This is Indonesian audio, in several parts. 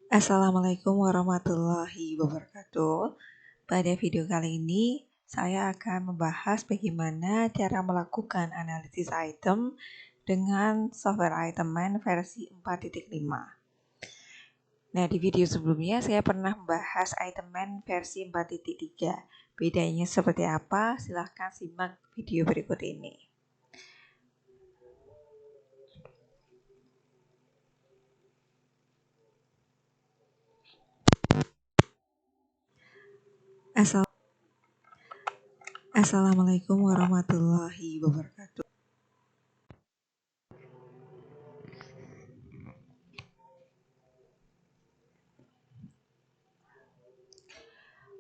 Assalamualaikum warahmatullahi wabarakatuh. Pada video kali ini, saya akan membahas bagaimana cara melakukan analisis item dengan software Itemman versi 4.5. Nah, di video sebelumnya saya pernah membahas Itemman versi 4.3. Bedanya seperti apa? Silahkan simak video berikut ini. Assalamualaikum warahmatullahi wabarakatuh.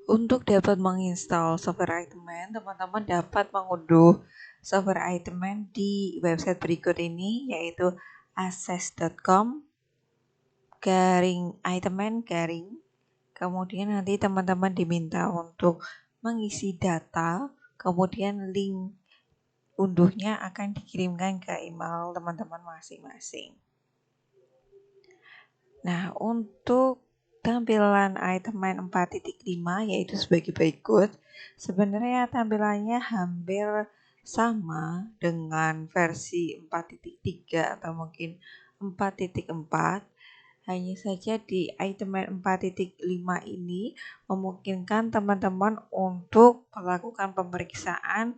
Untuk dapat menginstal software Itemman, teman-teman dapat mengunduh software Itemman di website berikut ini, yaitu access.com/Itemman. Kemudian nanti teman-teman diminta untuk mengisi data, kemudian link unduhnya akan dikirimkan ke email teman-teman masing-masing. Nah, untuk tampilan Itemman 4.5 yaitu sebagai berikut. Sebenarnya tampilannya hampir sama dengan versi 4.3 atau mungkin 4.4. Hanya saja di Itemman 4.5 ini memungkinkan teman-teman untuk melakukan pemeriksaan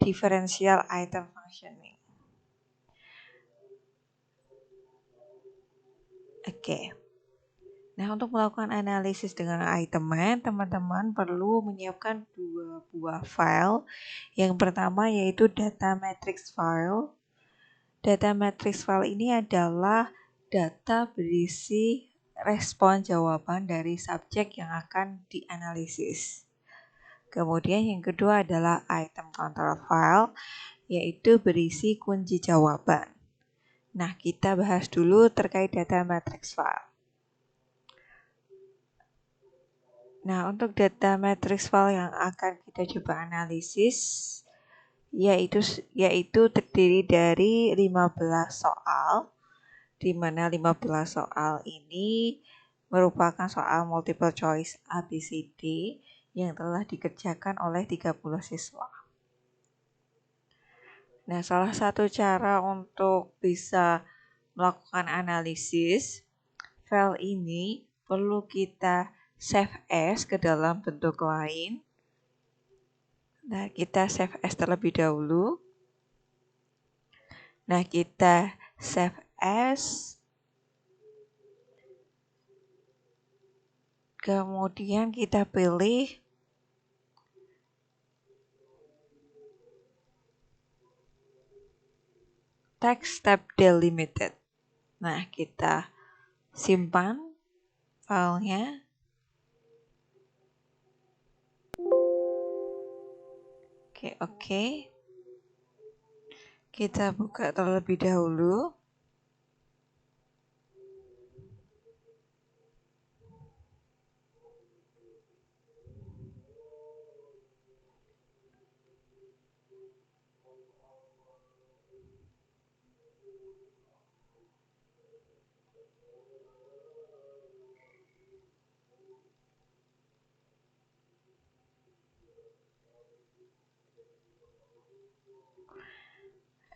differential item functioning. Oke. Nah, untuk melakukan analisis dengan Itemman, teman-teman perlu menyiapkan dua buah file. Yang pertama yaitu data matrix file. Data matrix file ini adalah data berisi respon jawaban dari subjek yang akan dianalisis. Kemudian yang kedua adalah item control file, yaitu berisi kunci jawaban. Nah, kita bahas dulu terkait data matrix file. Nah, untuk data matrix file yang akan kita coba analisis yaitu terdiri dari 15 soal, di mana 15 soal ini merupakan soal multiple choice ABCD yang telah dikerjakan oleh 30 siswa. Nah, salah satu cara untuk bisa melakukan analisis file ini perlu kita save as ke dalam bentuk lain. Nah, kita save as terlebih dahulu. Nah, kita save as. Kemudian kita pilih text tab delimited. Nah, kita simpan filenya. Oke. Kita buka terlebih dahulu.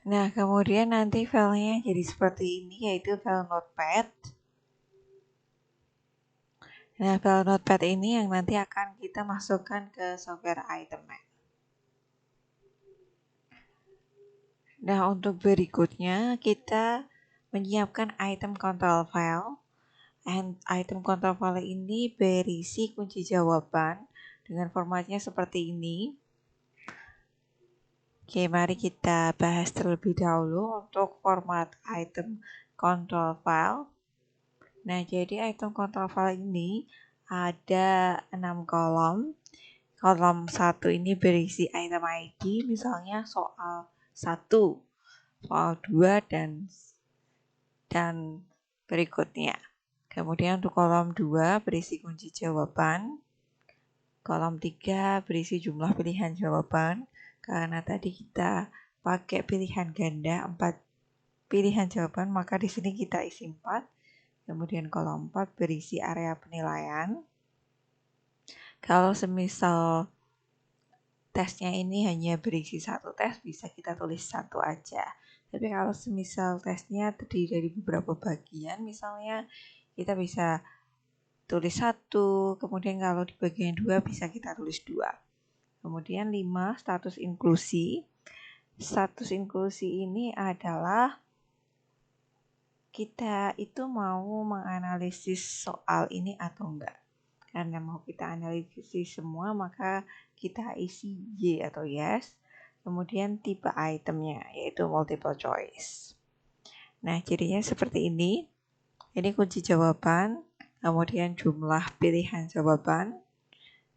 Nah, kemudian nanti filenya jadi seperti ini, yaitu file notepad. Nah, file notepad ini yang nanti akan kita masukkan ke software Itemman. Nah, untuk berikutnya kita menyiapkan item control file. Item control file ini berisi kunci jawaban dengan formatnya seperti ini. Oke, mari kita bahas terlebih dahulu untuk format item control file. Nah, jadi item control file ini ada 6 kolom. Kolom 1 ini berisi item ID, misalnya soal 1, soal 2, dan berikutnya. Kemudian untuk kolom 2 berisi kunci jawaban. Kolom 3 berisi jumlah pilihan jawaban. Karena tadi kita pakai pilihan ganda 4 pilihan jawaban, maka di sini kita isi 4. Kemudian kolom 4 berisi area penilaian. Kalau semisal tesnya ini hanya berisi satu tes, bisa kita tulis satu aja. Tapi kalau semisal tesnya terdiri dari beberapa bagian, misalnya kita bisa tulis satu, kemudian kalau di bagian 2 bisa kita tulis 2. Kemudian 5, status inklusi. Status inklusi ini adalah kita itu mau menganalisis soal ini atau enggak. Karena mau kita analisis semua, maka kita isi Y atau yes. Kemudian tipe itemnya, yaitu multiple choice. Nah, jadinya seperti ini. Ini kunci jawaban, kemudian jumlah pilihan jawaban,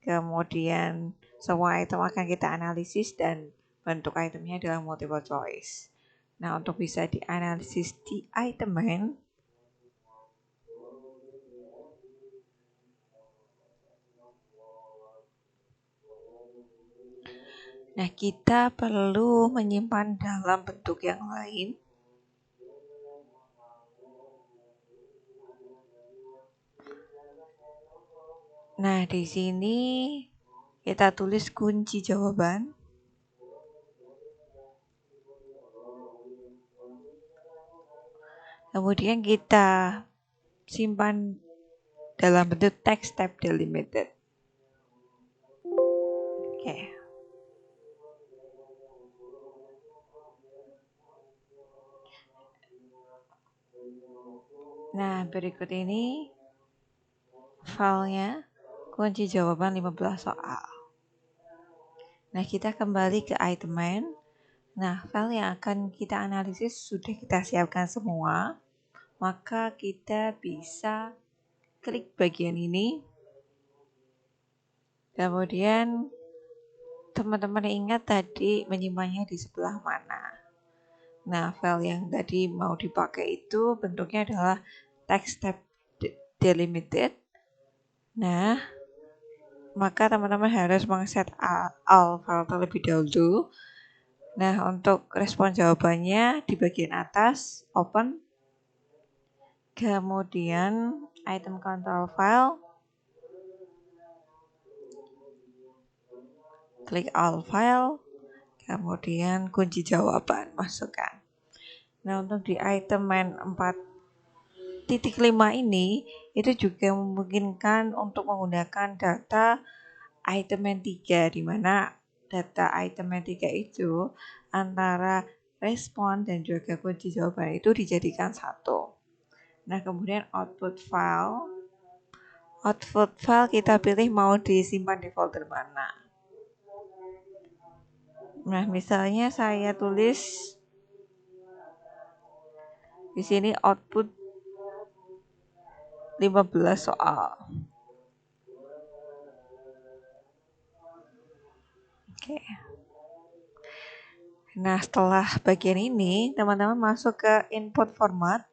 kemudian semua item akan kita analisis dan bentuk itemnya adalah multiple choice. Nah, untuk bisa dianalisis di itemen, nah kita perlu menyimpan dalam bentuk yang lain. Nah, di sini kita tulis kunci jawaban. Kemudian kita simpan dalam bentuk text tab delimited. Oke. Nah, berikut ini filenya, kunci jawaban 15 soal. Nah, kita kembali ke itemen. Nah, file yang akan kita analisis sudah kita siapkan semua. Maka kita bisa klik bagian ini. Kemudian teman-teman ingat tadi menyimpannya di sebelah mana. Nah, file yang tadi mau dipakai itu bentuknya adalah text tab delimited. Nah, maka teman-teman harus mengset all file terlebih dahulu. Nah, untuk respon jawabannya di bagian atas, open. Kemudian item control file, klik all file, kemudian kunci jawaban masukkan. Nah, untuk di item main 4.5 ini, itu juga memungkinkan untuk menggunakan data item main 3, di mana data item main 3 itu antara respon dan juga kunci jawaban itu dijadikan satu. Nah, kemudian output file kita pilih mau disimpan di folder mana. Nah, misalnya saya tulis di sini output 15 soal. Oke. Nah, setelah bagian ini, teman-teman masuk ke input format.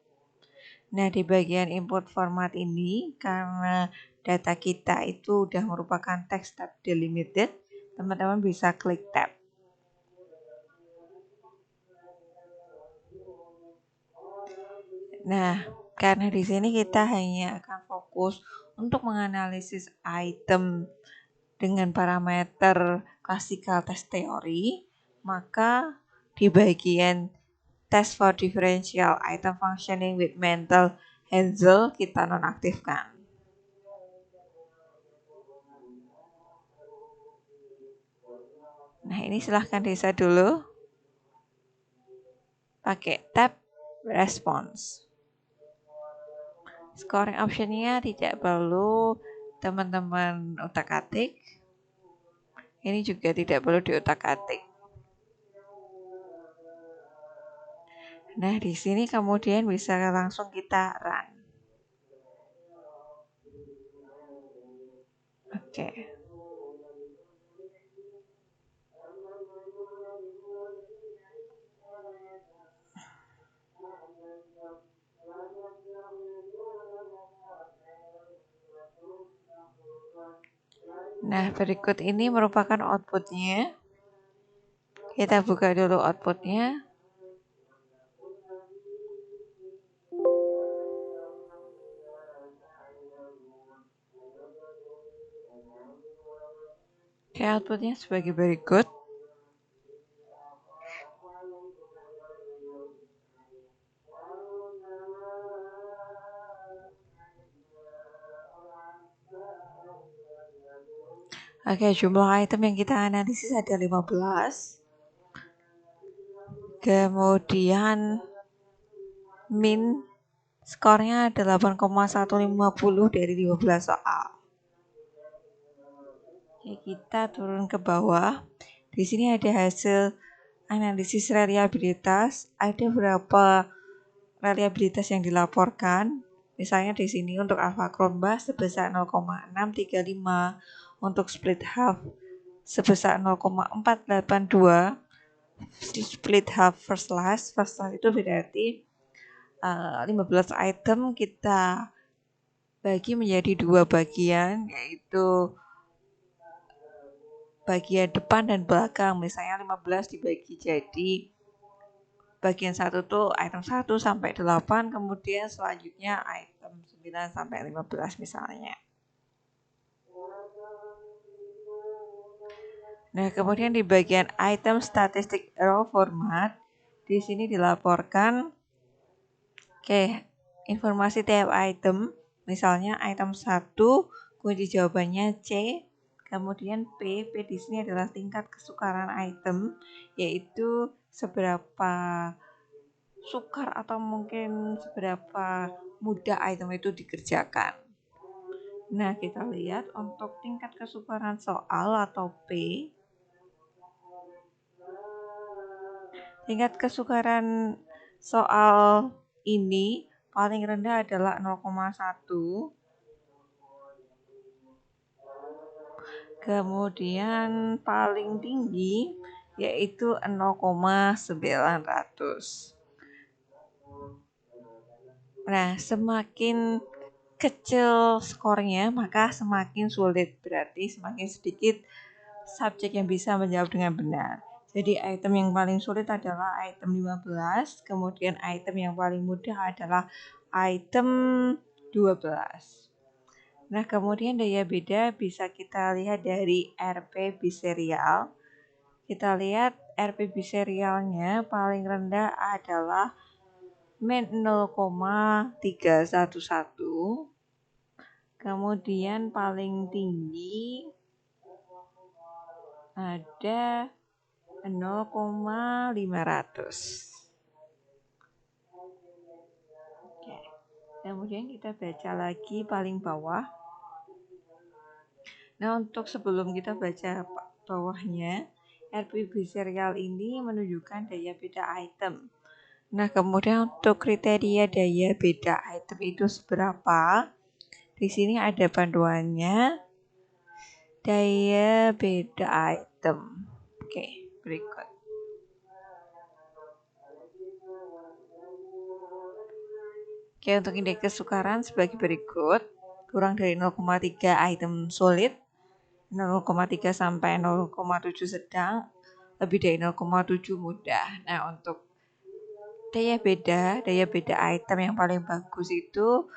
Nah, di bagian input format ini, karena data kita itu udah merupakan text tab delimited, teman-teman bisa klik tab. Nah, karena di sini kita hanya akan fokus untuk menganalisis item dengan parameter classical test theory, maka di bagian test for differential item functioning with mental Hansel kita nonaktifkan. Nah, ini silahkan diset dulu pakai tab response. Scoring optionnya tidak perlu teman-teman utak-atik. Ini juga tidak perlu diutak-atik. Nah, di sini kemudian bisa langsung kita run. Oke. Nah, berikut ini merupakan outputnya. Kita buka dulu outputnya. Oke, outputnya sebagai berikut. Oke, jumlah item yang kita analisis ada 15. Kemudian min skornya 8,150 dari 15 soal. Oke, kita turun ke bawah. Di sini ada hasil analisis reliabilitas. Ada berapa reliabilitas yang dilaporkan. Misalnya di sini untuk alpha Cronbach sebesar 0,635, untuk split half sebesar 0,482, split half first last itu berarti 15 item kita bagi menjadi dua bagian, yaitu bagian depan dan belakang. Misalnya 15 dibagi jadi bagian 1 tuh item 1 sampai 8, kemudian selanjutnya item 9 sampai 15 misalnya. Nah, kemudian di bagian item statistik raw format, di sini dilaporkan informasi tiap item. Misalnya item 1 kunci jawabannya C, kemudian P di sini adalah tingkat kesukaran item, yaitu seberapa sukar atau mungkin seberapa mudah item itu dikerjakan. Nah, kita lihat untuk tingkat kesukaran soal atau P. Tingkat kesukaran soal ini paling rendah adalah 0,1. Kemudian paling tinggi yaitu 0,900. Nah, semakin kecil skornya maka semakin sulit, berarti semakin sedikit subjek yang bisa menjawab dengan benar. Jadi item yang paling sulit adalah item 15, kemudian item yang paling mudah adalah item 12. Nah, kemudian daya beda bisa kita lihat dari RP biserial. Kita lihat RP biserialnya paling rendah adalah min 0,311. Kemudian paling tinggi ada 0,500. Oke. Kemudian kita baca lagi paling bawah. Nah, untuk sebelum kita baca bawahnya, RPB serial ini menunjukkan daya beda item. Nah, kemudian untuk kriteria daya beda item itu seberapa? Di sini ada panduannya. Daya beda item. Oke, berikut. Oke, untuk indeks kesukaran sebagai berikut. Kurang dari 0,3 item sulit, 0,3 sampai 0,7 sedang, lebih dari 0,7 mudah. Nah, untuk daya beda item yang paling bagus itu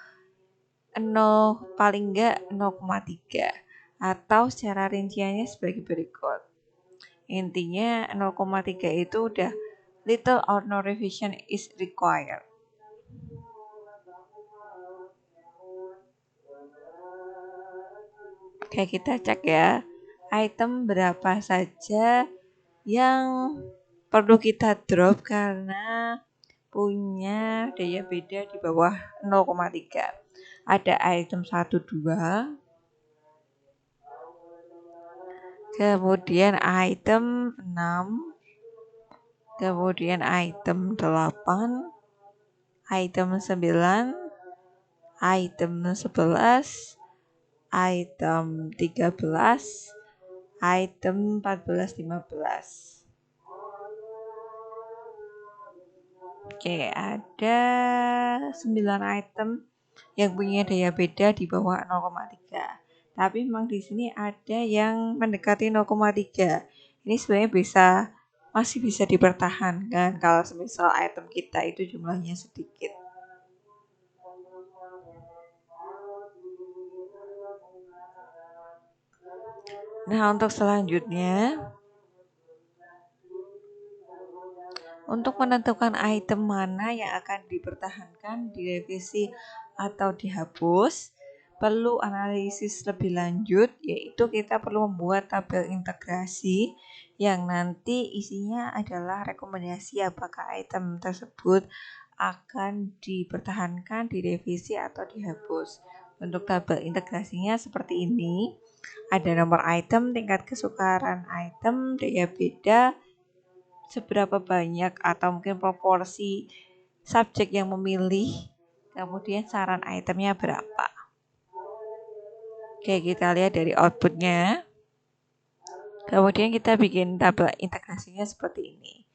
0, paling enggak 0,3, atau secara rinciannya sebagai berikut. Intinya 0,3 itu udah little or no revision is required. Oke, kita cek ya. Item berapa saja yang perlu kita drop karena punya daya beda di bawah 0,3. Ada item 1, 2. Kemudian item 6. Kemudian item 8. Item 9. Item 11. Item 13, item 14, 15. Oke, ada 9 item yang punya daya beda di bawah 0,3. Tapi memang di sini ada yang mendekati 0,3. Ini sebenarnya masih bisa dipertahankan kalau semisal item kita itu jumlahnya sedikit. Nah, untuk selanjutnya, untuk menentukan item mana yang akan dipertahankan, direvisi, atau dihapus, perlu analisis lebih lanjut, yaitu kita perlu membuat tabel integrasi yang nanti isinya adalah rekomendasi apakah item tersebut akan dipertahankan, direvisi, atau dihapus. Untuk tabel integrasinya seperti ini. Ada nomor item, tingkat kesukaran item, daya beda, seberapa banyak atau mungkin proporsi subjek yang memilih, kemudian saran itemnya berapa. Oke, kita lihat dari outputnya. Kemudian kita bikin tabel integrasinya seperti ini.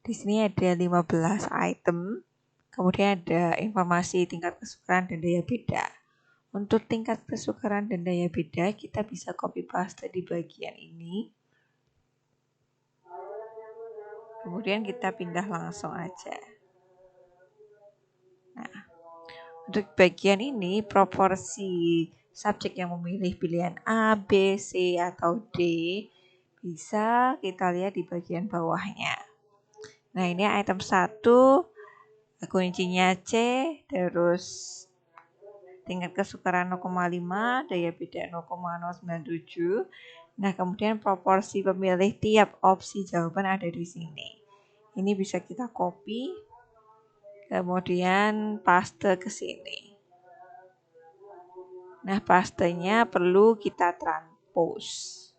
Di sini ada 15 item, kemudian ada informasi tingkat kesukaran dan daya beda. Untuk tingkat kesukaran dan daya beda, kita bisa copy paste di bagian ini. Kemudian kita pindah langsung aja. Nah, untuk bagian ini proporsi subjek yang memilih pilihan A, B, C, atau D bisa kita lihat di bagian bawahnya. Nah, ini item 1, kuncinya C, terus tingkat kesukaran 0,5, daya beda 0,097. Nah, kemudian proporsi pemilih tiap opsi jawaban ada di sini. Ini bisa kita copy, kemudian paste ke sini. Nah, pastenya perlu kita transpose.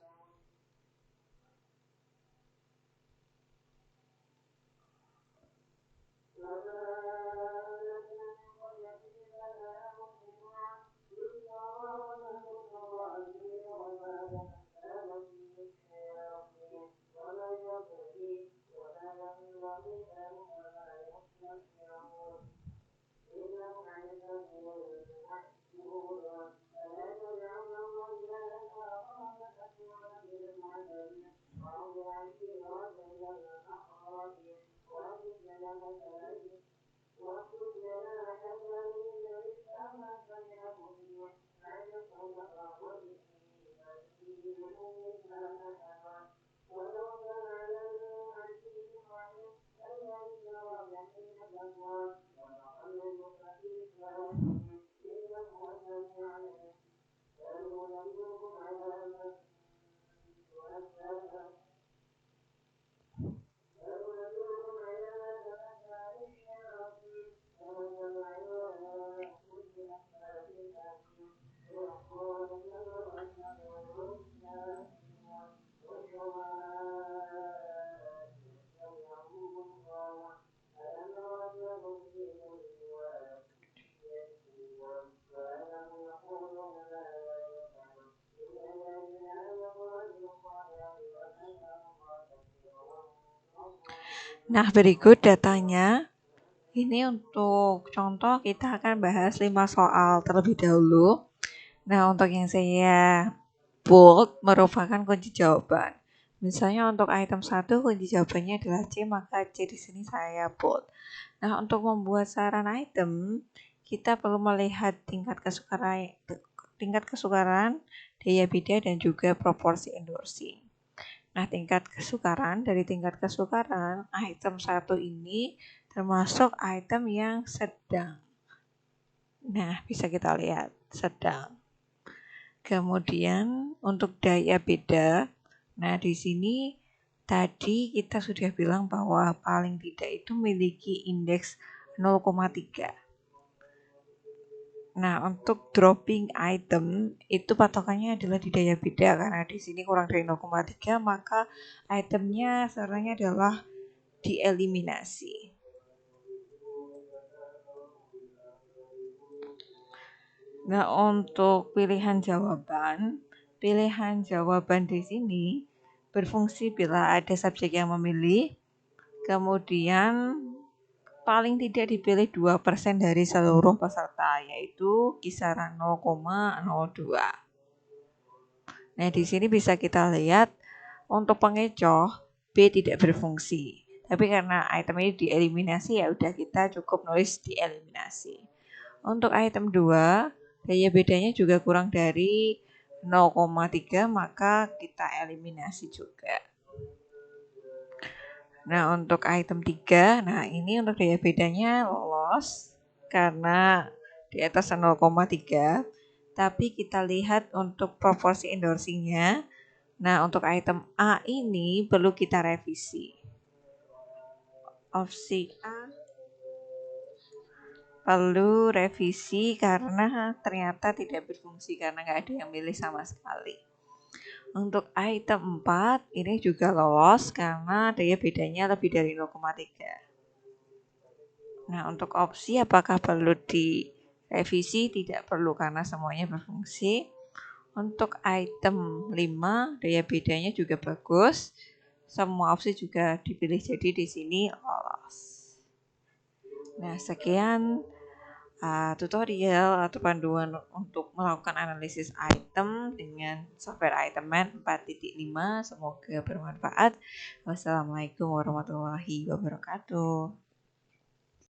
Nah, berikut datanya. Ini untuk contoh kita akan bahas 5 soal terlebih dahulu. Nah, untuk yang saya bold merupakan kunci jawaban. Misalnya untuk item 1 kunci jawabannya adalah C, maka C di sini saya bold. Nah, untuk membuat saran item, kita perlu melihat tingkat kesukaran, daya beda, dan juga proporsi endorsing. Nah, dari tingkat kesukaran, item 1 ini termasuk item yang sedang. Nah, bisa kita lihat, sedang. Kemudian untuk daya beda, nah di sini tadi kita sudah bilang bahwa paling tidak itu memiliki indeks 0,3. Nah, untuk dropping item itu patokannya adalah di daya beda, karena di sini kurang dari 0,3 maka itemnya sarannya adalah dieliminasi. Nah, untuk pilihan jawaban di sini berfungsi bila ada subjek yang memilih, kemudian paling tidak dipilih 2% dari seluruh peserta, yaitu kisaran 0,02. Nah, di sini bisa kita lihat untuk pengecoh B tidak berfungsi. Tapi karena item ini dieliminasi, ya udah kita cukup nulis dieliminasi. Untuk item 2, daya bedanya juga kurang dari 0,3 maka kita eliminasi juga. Nah, untuk item 3, nah ini untuk daya bedanya lolos karena di atas 0,3. Tapi kita lihat untuk proporsi endorsingnya. Nah, untuk item A ini perlu kita revisi. Opsi A perlu revisi karena ternyata tidak berfungsi karena nggak ada yang milih sama sekali. Untuk item 4 ini juga lolos karena daya bedanya lebih dari 0,3. Nah, untuk opsi apakah perlu direvisi? Tidak perlu karena semuanya berfungsi. Untuk item 5 daya bedanya juga bagus. Semua opsi juga dipilih jadi di sini lolos. Nah, sekian tutorial atau panduan untuk melakukan analisis item dengan software Itemman 4.5. Semoga bermanfaat. Wassalamualaikum warahmatullahi wabarakatuh.